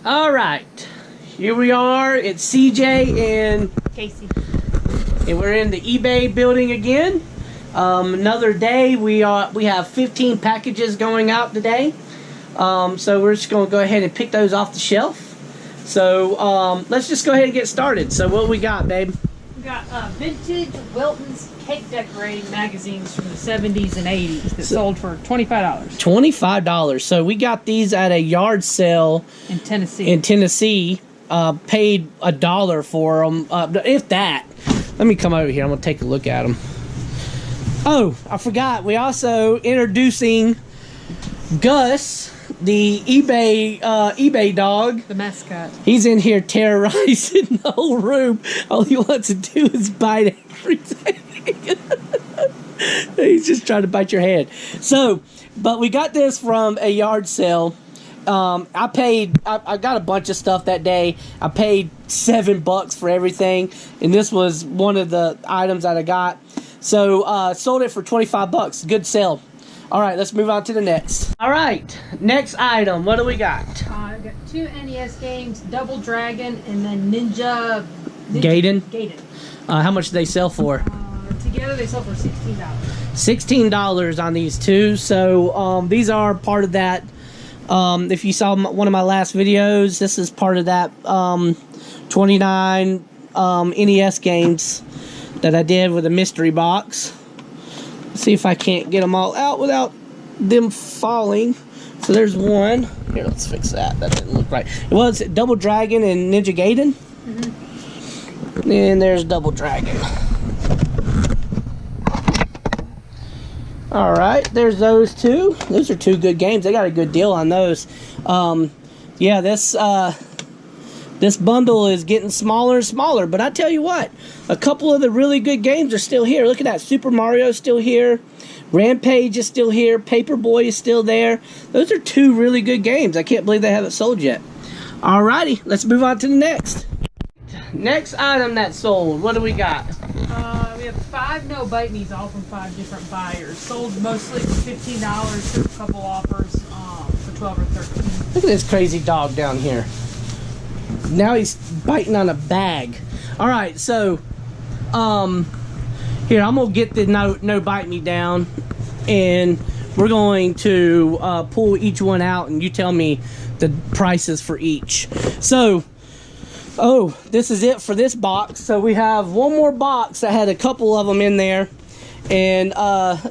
All right, here we are. It's CJ and Casey, and we're in the eBay building again. Another day. We have 15 packages going out today. So we're just going to go ahead and pick those off the shelf. So let's just go ahead and get started. So what we got, babe? we got vintage Wilton's cake decorating magazines from the 70s and 80s that sold for $25. $25. So we got these at a yard sale In Tennessee. Paid $1 for them, if that. Let me come over here. I'm gonna take a look at them. Oh, I forgot. We also introducing Gus, the eBay dog. The mascot. He's in here terrorizing the whole room. All he wants to do is bite everything. He's just trying to bite your hand. So, but we got this from a yard sale. I got a bunch of stuff that day. I paid $7 for everything, and this was one of the items that I got. So, sold it for $25. Good sale. All right, let's move on to the next. All right, next item. What do we got? I've got two NES games, Double Dragon and then Ninja Gaiden. How much do they sell for? Together they sell for $16. $16 on these two. So these are part of that. If you saw one of my last videos, this is part of that 29 NES games that I did with a mystery box. Let's see if I can't get them all out without them falling. So there's one. Here, let's fix that. That didn't look right. It was Double Dragon and Ninja Gaiden. And there's Double Dragon. All right, there's those two. Those are two good games. They got a good deal on those. Yeah, this bundle is getting smaller and smaller. But I tell you what, a couple of the really good games are still here. Look at that. Super Mario is still here. Rampage is still here. Paperboy is still there. Those are two really good games. I can't believe they haven't sold yet. All righty, let's move on to the next. Next item that sold. What do we got? We have 5 No Bite Me's, all from 5 different buyers. Sold mostly for $15. Took a couple offers for $12 or $13. Look at this crazy dog down here. Now he's biting on a bag. All right, so here, I'm gonna get the no bite me down, and we're going to pull each one out, and you tell me the prices for each. So, oh, this is it for this box. So we have one more box that had a couple of them in there, and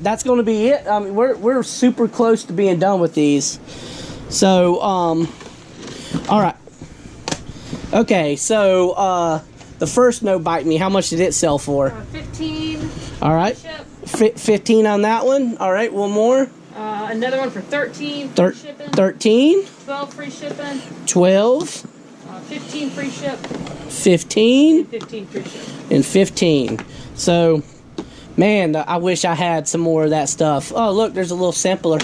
that's going to be it. I mean, we're super close to being done with these. So, all right. Okay, so the first No Bite Me, how much did it sell for? 15. All right, 15 on that one. All right, one more. Another one for 13. Free shipping. 13. 12 free shipping. 12. 15 free ship. 15. And 15 free ship. And 15. So, man, I wish I had some more of that stuff. Oh, look, there's a little sampler.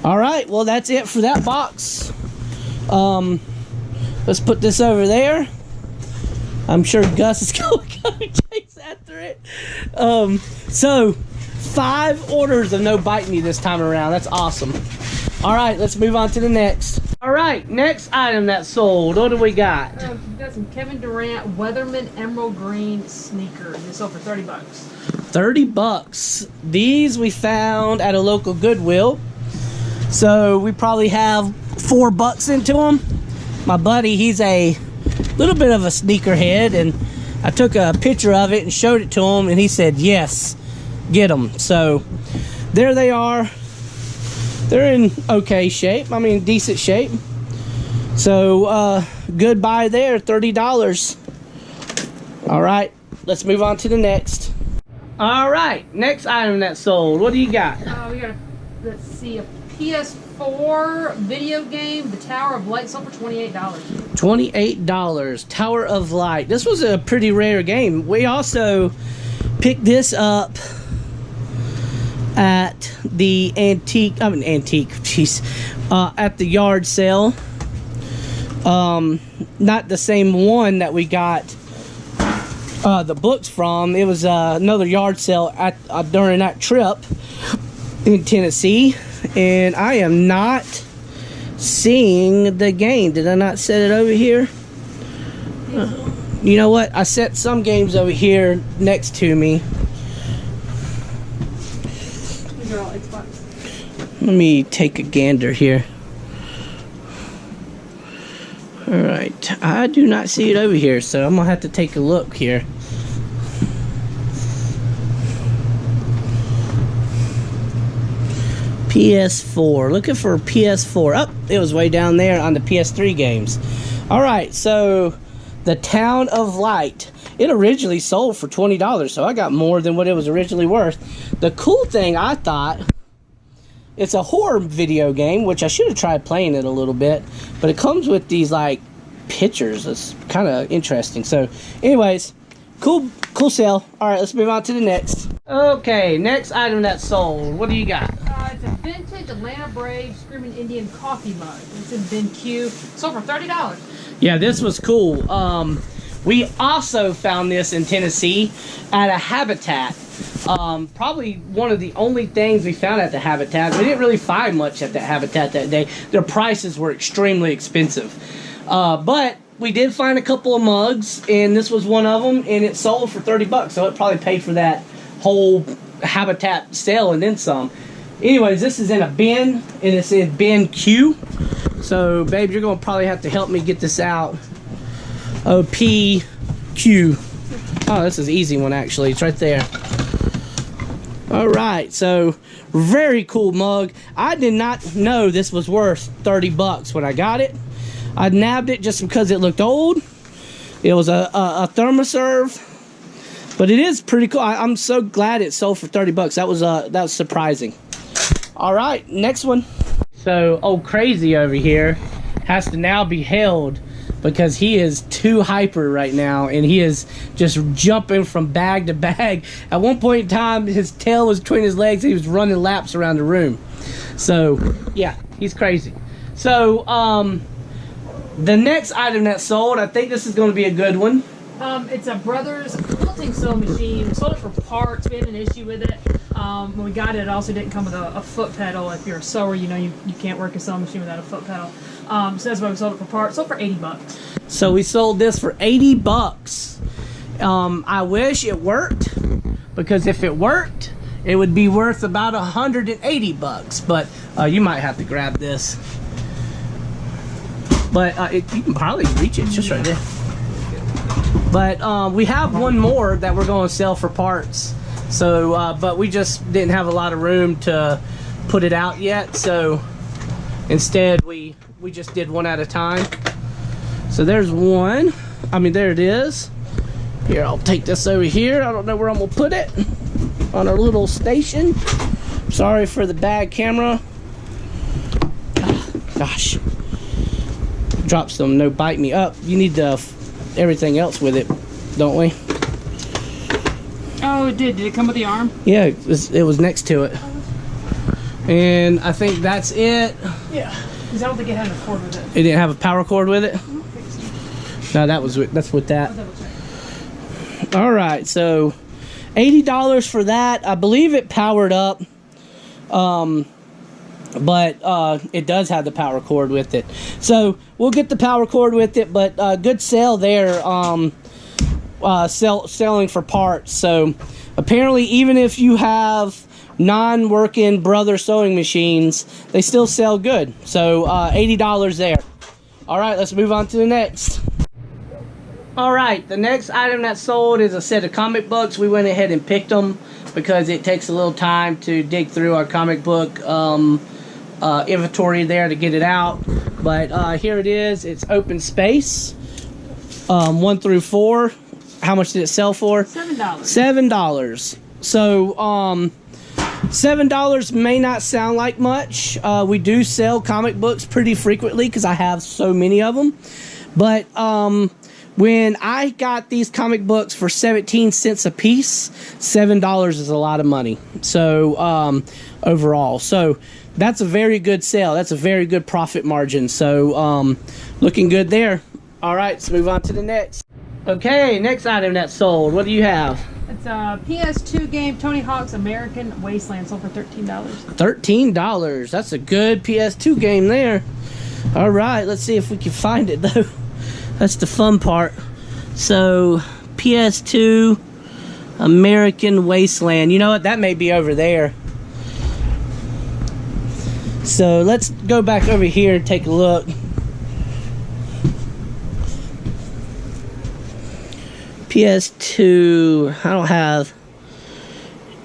All right, well, that's it for that box. Let's put this over there. I'm sure Gus is going to go chase after it. So, 5 orders of No Bite Me this time around. That's awesome. All right, let's move on to the next. All right, next item that sold. What do we got? We've got some Kevin Durant Weatherman Emerald Green sneakers. They sold for $30. $30. These we found at a local Goodwill. So we probably have $4 into them. My buddy, he's a little bit of a sneakerhead, and I took a picture of it and showed it to him, and he said, yes, get them. So there they are. They're in okay shape. I mean, decent shape. So good buy there, $30. All right, let's move on to the next. All right, next item that sold. What do you got? We got let's see, a PS4 video game, The Tower of Light, sold for $28. $28. Tower of Light. This was a pretty rare game. We also picked this up at the at the yard sale. Not the same one that we got the books from. It was another yard sale at during that trip in Tennessee, and I am not seeing the game. Did I not set it over here? You know what? I set some games over here next to me. These are all Xbox. Let me take a gander here. Alright, I do not see it over here, so I'm gonna have to take a look here. PS4, looking for PS4. Oh, it was way down there on the PS3 games. Alright, so the Town of Light. It originally sold for $20, so I got more than what it was originally worth. The cool thing, I thought, it's a horror video game, which I should have tried playing it a little bit, but it comes with these like pictures. It's kind of interesting. So anyways, cool sale. All right, let's move on to the next. Okay, next item that sold. What do you got? It's a vintage Atlanta Braves Screaming Indian coffee mug. It's in bin Q. Sold for $30. Yeah, this was cool. We also found this in Tennessee at a Habitat. Probably one of the only things we found at the Habitat. We didn't really find much at the Habitat that day. Their prices were extremely expensive. But we did find a couple of mugs, and this was one of them, and it sold for $30, so it probably paid for that whole Habitat sale and then some. Anyways, this is in a bin, and it's in bin Q. So, babe, you're going to probably have to help me get this out. OPQ. Oh, this is an easy one, actually. It's right there. Alright, so very cool mug. I did not know this was worth $30 when I got it. I nabbed it just because it looked old. It was a thermoserve. But it is pretty cool. I'm so glad it sold for $30. That was surprising. Alright, next one. So, old Crazy over here has to now be held because he is too hyper right now, and he is just jumping from bag to bag. At one point in time, his tail was between his legs. He was running laps around the room. So, yeah, he's crazy. So, the next item that sold, I think this is going to be a good one. It's a Brothers quilting sewing machine. We sold it for parts. We had an issue with it. When we got it, it also didn't come with a foot pedal. If you're a sewer, you know you can't work a sewing machine without a foot pedal. So that's why we sold it for parts. Sold for $80. So we sold this for $80. I wish it worked, because if it worked, it would be worth about $180. But you might have to grab this. But you can probably reach it. It's just right there. But we have one more that we're going to sell for parts. So, but we just didn't have a lot of room to put it out yet. So instead, we just did one at a time. So there's one. I mean, there it is. Here, I'll take this over here. I don't know where I'm going to put it. On our little station. Sorry for the bad camera. Gosh. Drop some, no bite me up. You need the everything else with it, don't we? Oh, it did. Did it come with the arm? Yeah, it was next to it. And I think that's it. Yeah. Because I don't think it had a cord with it. It didn't have a power cord with it? I don't think so. No, that's with that. All right, so $80 for that. I believe it powered up. But it does have the power cord with it. So we'll get the power cord with it, but good sale there, selling for parts. So apparently, even if you have non-working brother sewing machines, they still sell good. So $80 there. All right, let's move on to the next. All right, the next item that sold is a set of comic books. We went ahead and picked them because it takes a little time to dig through our comic book inventory there to get it out. But here it is. It's open space, 1 through 4. How much did it sell for? $7. $7. So $7 may not sound like much. We do sell comic books pretty frequently because I have so many of them. But when I got these comic books for 17 cents a piece, $7 is a lot of money. So overall, so that's a very good sale. That's a very good profit margin. So looking good there. All right, let's move on to the next. Okay, next item that sold. What do you have? It's a PS2 game, Tony Hawk's American Wasteland, sold for $13. $13. That's a good PS2 game there. All right, let's see if we can find it though. That's the fun part. So PS2 American Wasteland. You know what? That may be over there. So let's go back over here and take a look. PS2. I don't have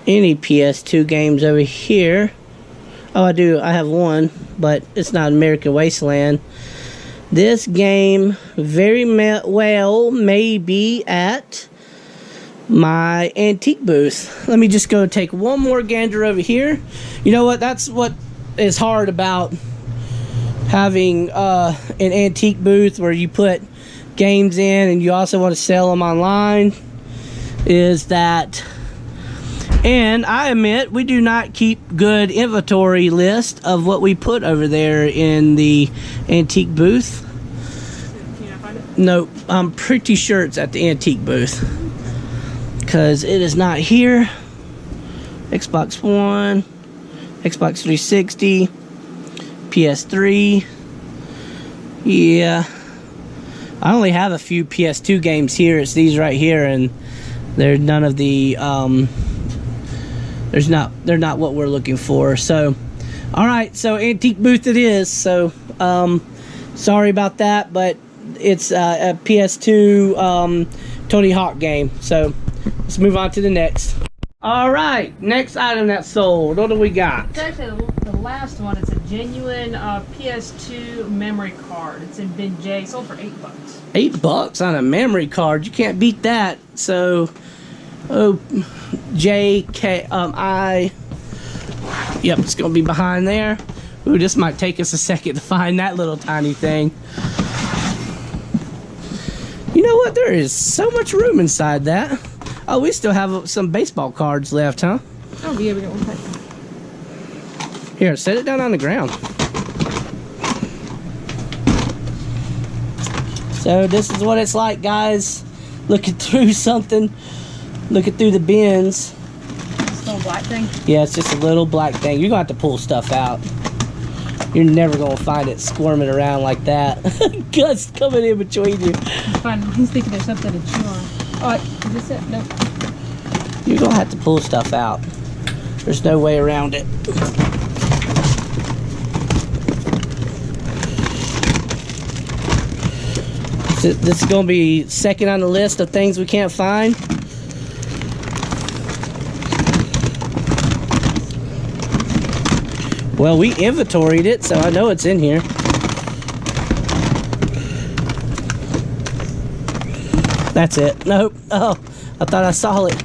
any PS2 games over here. Oh, I do. I have one, but it's not American Wasteland. This game very well may be at my antique booth. Let me just go take one more gander over here. You know what? That's what is hard about having an antique booth where you put games in and you also want to sell them online, is that, and I admit we do not keep good inventory list of what we put over there in the antique booth. Can you not find it? Nope, I'm pretty sure it's at the antique booth because it is not here. Xbox One, Xbox 360, PS3. Yeah, I only have a few PS2 games here. It's these right here, and they're none of the they're not what we're looking for. So all right, so antique booth it is. So sorry about that, but it's a PS2 Tony Hawk game. So let's move on to the next. All right, next item that's sold. What do we got? It's actually the last one. It's a genuine PS2 memory card. It's in bin J. Sold for $8. $8 on a memory card. You can't beat that. So, oh, JKI. Yep, it's gonna be behind there. Ooh, this might take us a second to find that little tiny thing. You know what? There is so much room inside that. Oh, we still have some baseball cards left, huh? Oh, yeah, we got one pack. Here, set it down on the ground. So this is what it's like, guys. Looking through something. Looking through the bins. This little black thing? Yeah, it's just a little black thing. You're going to have to pull stuff out. You're never going to find it squirming around like that. Gus coming in between you. It's fine. He's thinking there's something to chew on. Oh, is this it? Nope. You're going to have to pull stuff out. There's no way around it. This is going to be second on the list of things we can't find. Well, we inventoried it, so I know it's in here. That's it. Nope. Oh, I thought I saw it.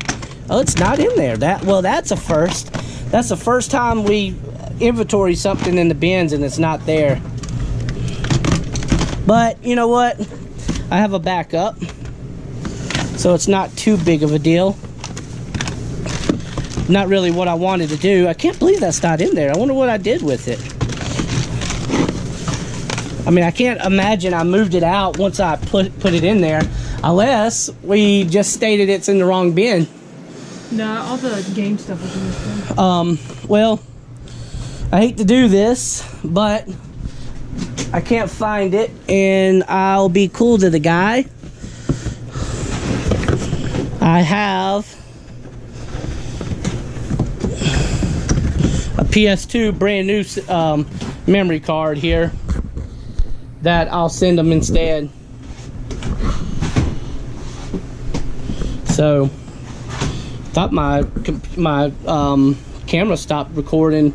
Oh, it's not in there. Well, that's a first. That's the first time we inventory something in the bins and it's not there. But you know what? I have a backup, so it's not too big of a deal. Not really what I wanted to do. I can't believe that's not in there. I wonder what I did with it. I mean, I can't imagine I moved it out once I put it in there, unless we just stated it's in the wrong bin. No, all the game stuff was in this bin. Well, I hate to do this, but I can't find it, and I'll be cool to the guy. I have a PS2 brand new memory card here that I'll send them instead. So, thought my camera stopped recording,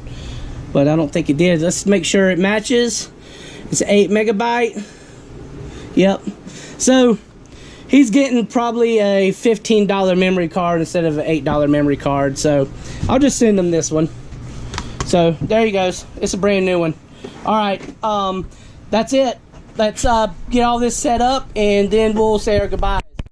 but I don't think it did. Let's make sure it matches. It's 8 megabyte. Yep. So he's getting probably a $15 memory card instead of an $8 memory card. So I'll just send him this one. So there he goes. It's a brand new one. All right. That's it. Let's get all this set up and then we'll say our goodbye.